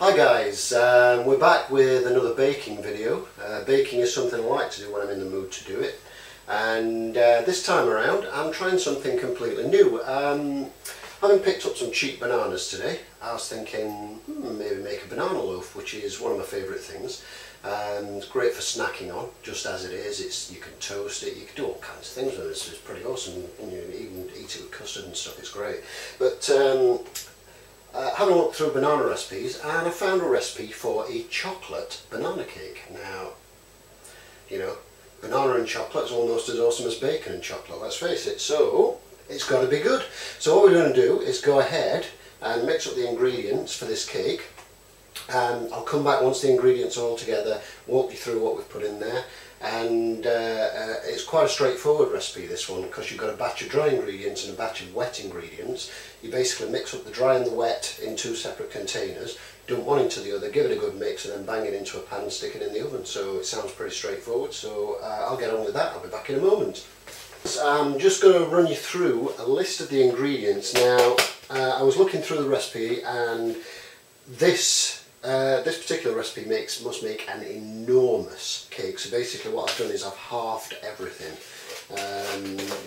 Hi guys, we're back with another baking video. Baking is something I like to do when I'm in the mood to do it, and this time around I'm trying something completely new. Having picked up some cheap bananas today, I was thinking maybe make a banana loaf, which is one of my favourite things. It's great for snacking on, just as it is. You can toast it, you can do all kinds of things with it. It's pretty awesome, and you even eat it with custard and stuff. It's great. But having looked through banana recipes, and I found a recipe for a chocolate banana cake. Now, you know, banana and chocolate is almost as awesome as bacon and chocolate, let's face it, so it's got to be good. So what we're going to do is go ahead and mix up the ingredients for this cake, and I'll come back once the ingredients are all together, walk you through what we've put in there. And it's quite a straightforward recipe, this one, because you've got a batch of dry ingredients and a batch of wet ingredients. You basically mix up the dry and the wet in two separate containers, dump one into the other, give it a good mix, and then bang it into a pan and stick it in the oven. So it sounds pretty straightforward, so I'll get on with that. I'll be back in a moment. So I'm just going to run you through a list of the ingredients. Now, I was looking through the recipe, and this particular recipe must make an enormous cake. So basically what I've done is I've halved everything,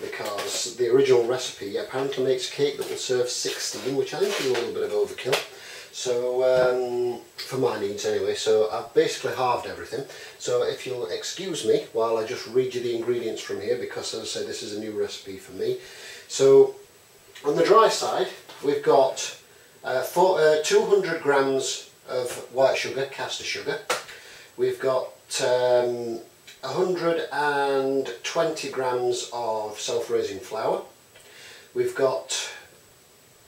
because the original recipe apparently makes a cake that will serve 16, which I think is a little bit of overkill, so for my needs anyway. So I've basically halved everything. So if you'll excuse me while I just read you the ingredients from here, because as I say, this is a new recipe for me. So on the dry side we've got 200 grams of white sugar, caster sugar. We've got 120 grams of self-raising flour. We've got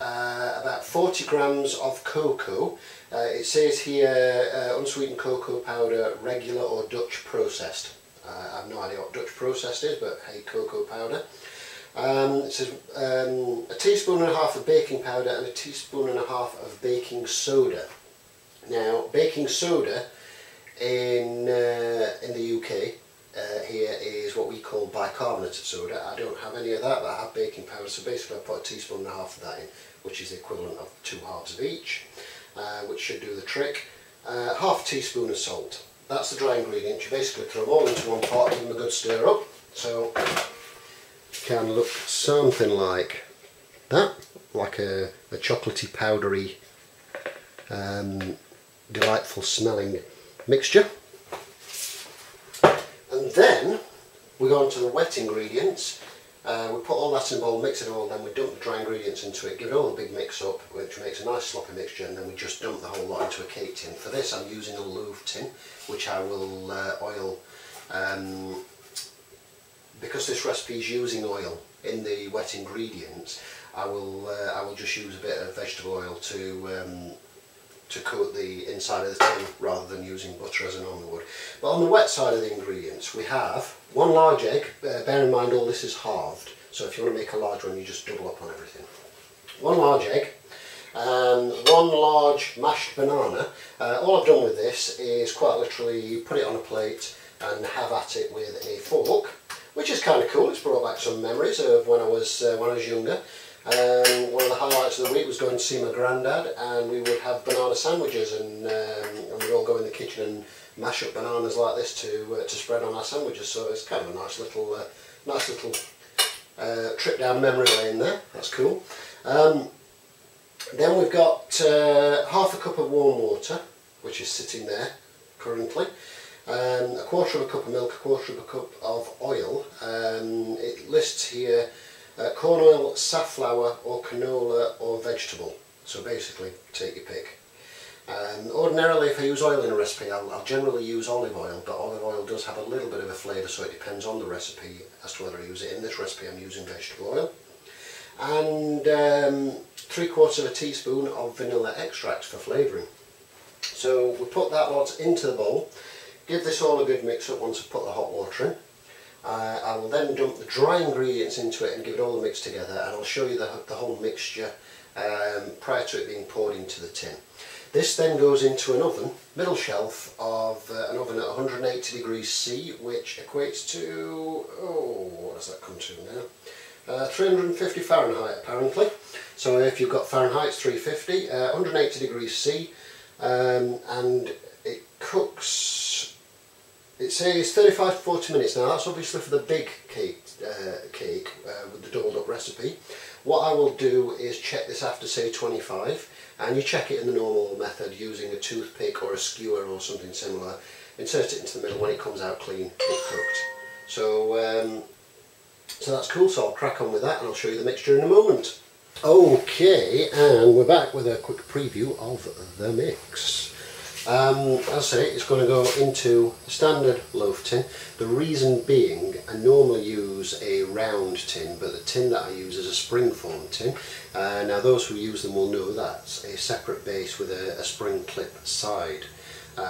about 40 grams of cocoa. It says here unsweetened cocoa powder, regular or Dutch processed. I have no idea what Dutch processed is, but hey, cocoa powder. It says a teaspoon and a half of baking powder and a teaspoon and a half of baking soda. Now, baking soda in the UK here is what we call bicarbonate of soda. I don't have any of that, but I have baking powder, so basically I put a teaspoon and a half of that in, which is the equivalent of 2 halves of each, which should do the trick. Half a teaspoon of salt. That's the dry ingredients. You basically throw them all into one pot, give them a good stir up. So it can look something like that, like a chocolatey, powdery, delightful smelling mixture. And then we go on to the wet ingredients. We put all that in a bowl, mix it all, then we dump the dry ingredients into it, give it all a big mix up, which makes a nice sloppy mixture, and then we just dump the whole lot into a cake tin. For this I'm using a loaf tin, which I will oil, because this recipe is using oil in the wet ingredients. I will just use a bit of vegetable oil to coat the inside of the tin rather than using butter as I normally would. But on the wet side of the ingredients we have 1 large egg. Bear in mind all this is halved, so if you want to make a large one you just double up on everything. 1 large egg and 1 large mashed banana. All I've done with this is quite literally you put it on a plate and have at it with a fork, which is kind of cool. It's brought back some memories of when I was younger. One of the highlights of the week was going to see my granddad, and we would have banana sandwiches, and we'd all go in the kitchen and mash up bananas like this to spread on our sandwiches. So it's kind of a nice little trip down memory lane there. That's cool. Then we've got half a cup of warm water, which is sitting there currently. A quarter of a cup of milk, a quarter of a cup of oil. It lists here corn oil, safflower or canola or vegetable, so basically take your pick. Ordinarily if I use oil in a recipe I'll generally use olive oil, but olive oil does have a little bit of a flavour, so it depends on the recipe as to whether I use it. In this recipe I'm using vegetable oil. And 3/4 teaspoon of vanilla extract for flavouring. So we put that lot into the bowl, give this all a good mix up once I've put the hot water in. I will then dump the dry ingredients into it and give it all mixed together, and I'll show you the whole mixture prior to it being poured into the tin. This then goes into an oven, middle shelf of an oven at 180 degrees C, which equates to, what does that come to now? 350 Fahrenheit apparently. So if you've got Fahrenheit, it's 350, 180 degrees C. and it cooks, it says 35 to 40 minutes. Now that's obviously for the big cake, with the dolled up recipe. What I will do is check this after say 25, and you check it in the normal method using a toothpick or a skewer or something similar. Insert it into the middle. When it comes out clean, it's cooked. So so that's cool, so I'll crack on with that and I'll show you the mixture in a moment. Okay, and we're back with a quick preview of the mix. As I say, it's going to go into a standard loaf tin. The reason being, I normally use a round tin, but the tin that I use is a spring-form tin. Now those who use them will know that's a separate base with a spring clip side.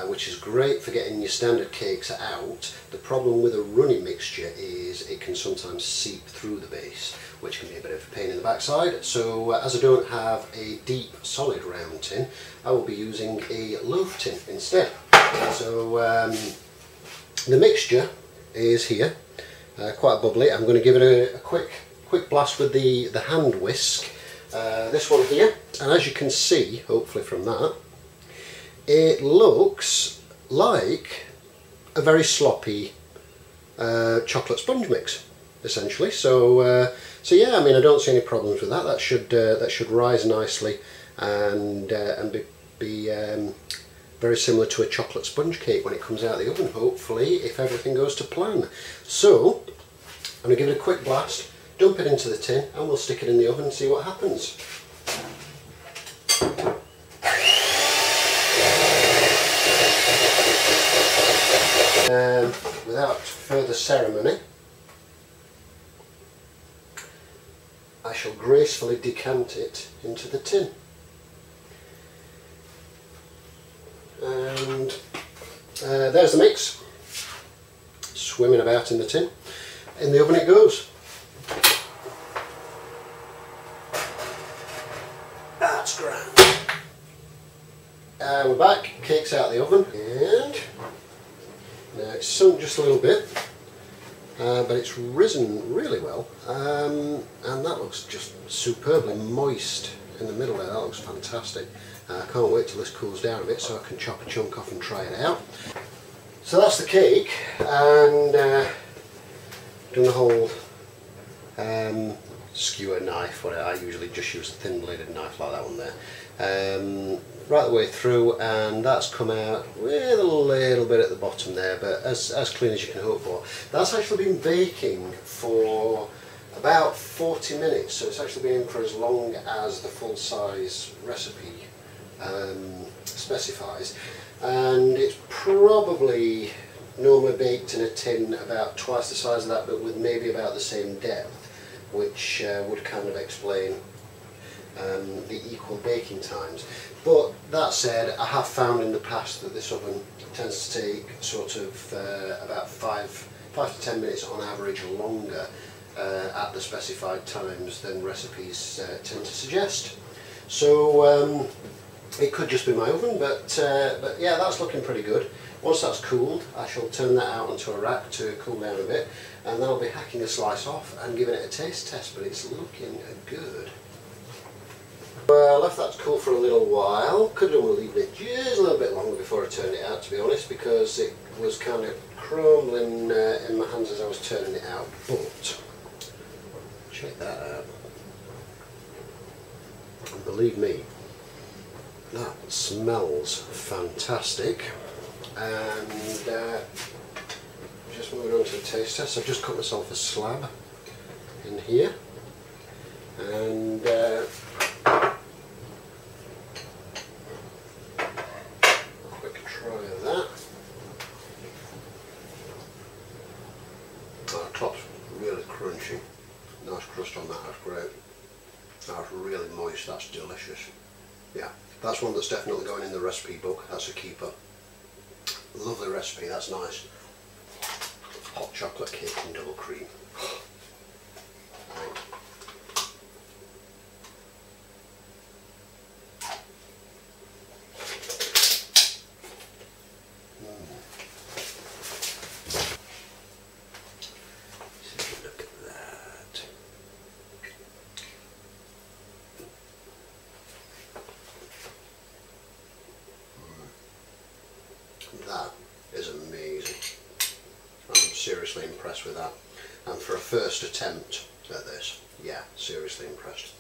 Which is great for getting your standard cakes out. The problem with a runny mixture is it can sometimes seep through the base, which can be a bit of a pain in the backside. So as I don't have a deep solid round tin, I will be using a loaf tin instead. So the mixture is here, quite bubbly. I'm going to give it a quick blast with the hand whisk, this one here, and as you can see, hopefully from that, it looks like a very sloppy chocolate sponge mix, essentially. So so yeah, I mean, I don't see any problems with that. That should rise nicely and be very similar to a chocolate sponge cake when it comes out of the oven, hopefully, if everything goes to plan. So I'm going to give it a quick blast, dump it into the tin, and we'll stick it in the oven and see what happens. Without further ceremony, I shall gracefully decant it into the tin. And there's the mix, swimming about in the tin. In the oven it goes. That's grand. We're back, cake's out of the oven, and now it's sunk just a little bit, but it's risen really well, and that looks just superbly moist in the middle there. That looks fantastic. I can't wait till this cools down a bit so I can chop a chunk off and try it out. So that's the cake, and done the whole skewer knife. What I usually just use a thin bladed knife like that one there. Right the way through, and that's come out with a little bit at the bottom there, but as clean as you can hope for. That's actually been baking for about 40 minutes, so it's actually been in for as long as the full size recipe specifies, and it's probably normally baked in a tin about twice the size of that, but with maybe about the same depth, which would kind of explain the equal baking times. But that said, I have found in the past that this oven tends to take sort of about 5 to 10 minutes on average longer at the specified times than recipes tend to suggest. So it could just be my oven, but yeah, that's looking pretty good. Once that's cooled, I shall turn that out onto a rack to cool down a bit, and then I'll be hacking a slice off and giving it a taste test, but it's looking good. I left that to cool for a little while. Could have done with leaving it just a little bit longer before I turned it out, to be honest, because it was kind of crumbling in my hands as I was turning it out. But check that out. And believe me, that smells fantastic. And just moving on to the taste test, I've just cut myself a slab in here, and quick try of that. Oh, the top's really crunchy, nice crust on that, that's great. That's really moist, that's delicious. Yeah, that's one that's definitely going in the recipe book, that's a keeper. Lovely recipe, that's nice. Hot chocolate cake and double cream. Right. Look at that. impressed with that. And for a first attempt at this, yeah, seriously impressed.